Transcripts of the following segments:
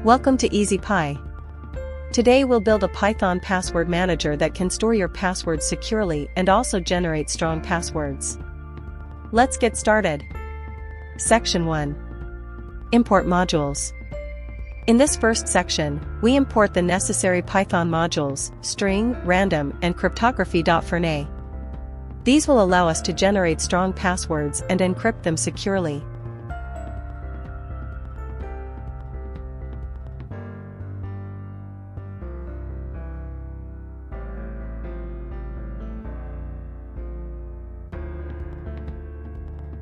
Welcome to EasyPy. Today we'll build a Python password manager that can store your passwords securely and also generate strong passwords. Let's get started. Section 1. Import modules. In this first section, we import the necessary Python modules, string, random, and cryptography.Fernet. These will allow us to generate strong passwords and encrypt them securely.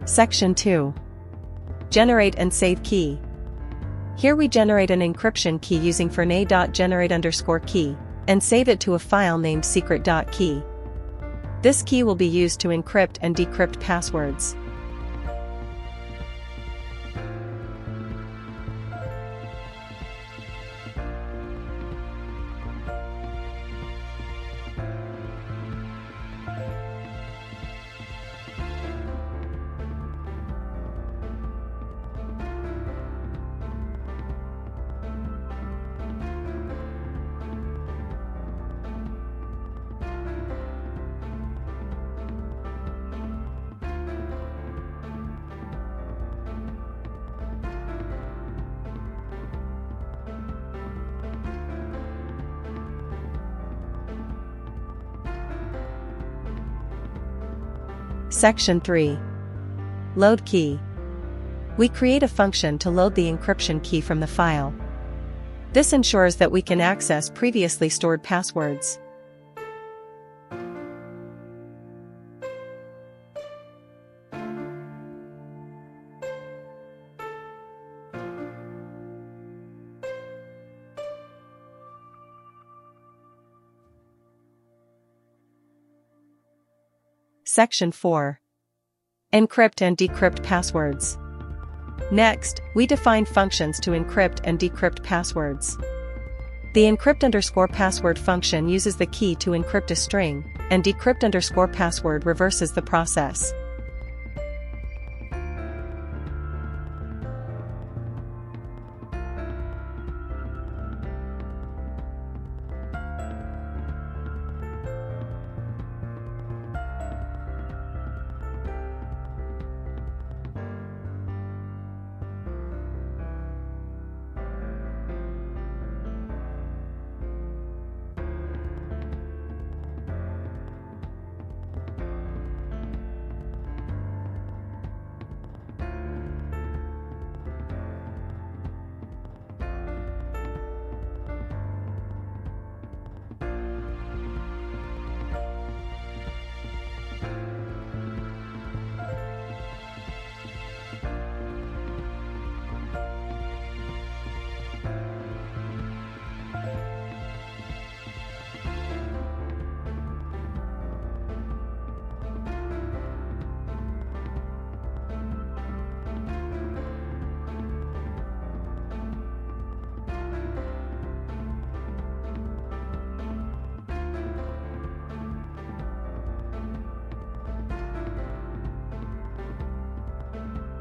Section 2. Generate and save key. Here we generate an encryption key using fernet.generate_key, and save it to a file named secret.key. This key will be used to encrypt and decrypt passwords. Section 3. Load key. We create a function to load the encryption key from the file. This ensures that we can access previously stored passwords. Section 4. Encrypt and decrypt passwords. Next, we define functions to encrypt and decrypt passwords. The encrypt_password function uses the key to encrypt a string, and decrypt_password reverses the process.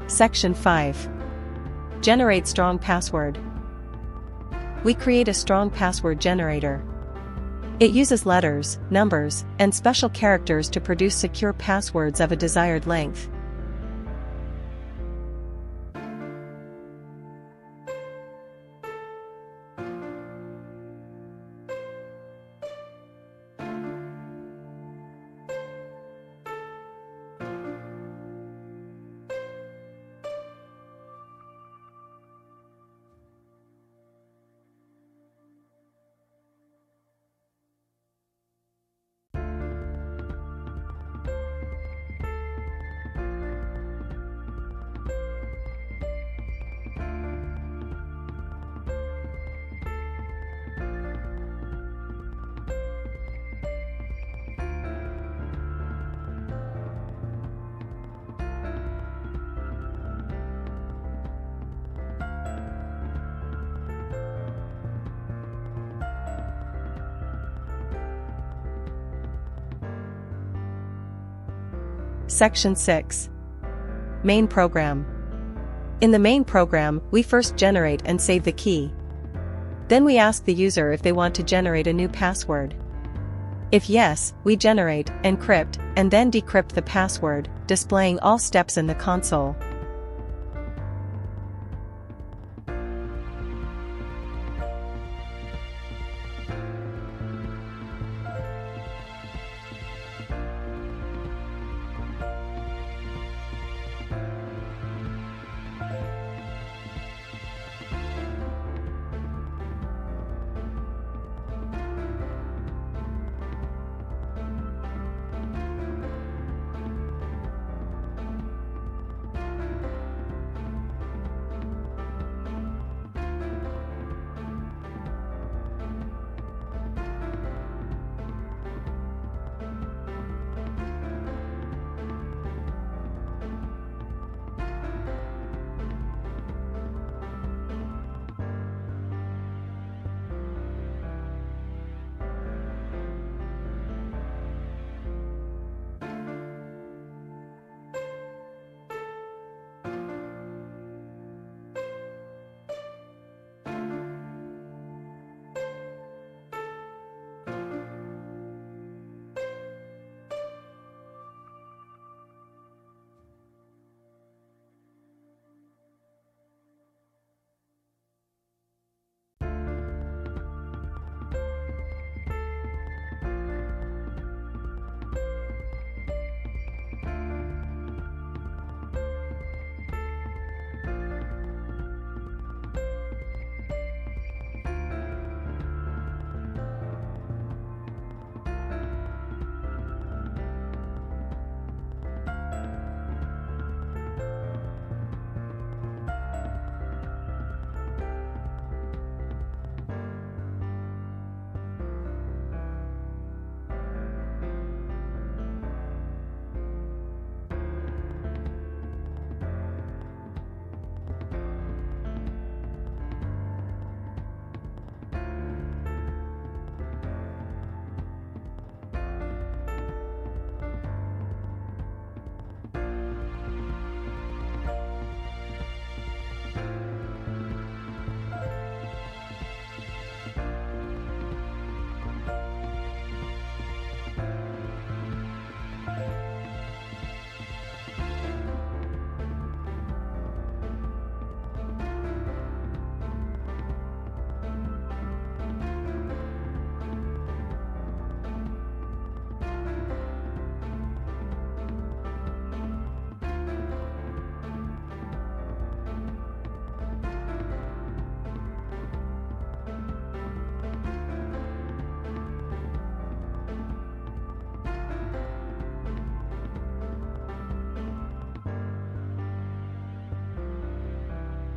Section 5. Generate strong password. We create a strong password generator. It uses letters, numbers, and special characters to produce secure passwords of a desired length. Section 6. Main program. In the main program, we first generate and save the key. Then we ask the user if they want to generate a new password. If yes, we generate, encrypt, and then decrypt the password, displaying all steps in the console.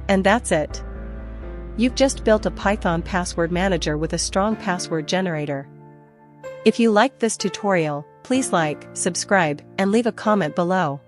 And that's it. You've just built a Python password manager with a strong password generator. If you liked this tutorial, please like, subscribe, and leave a comment below.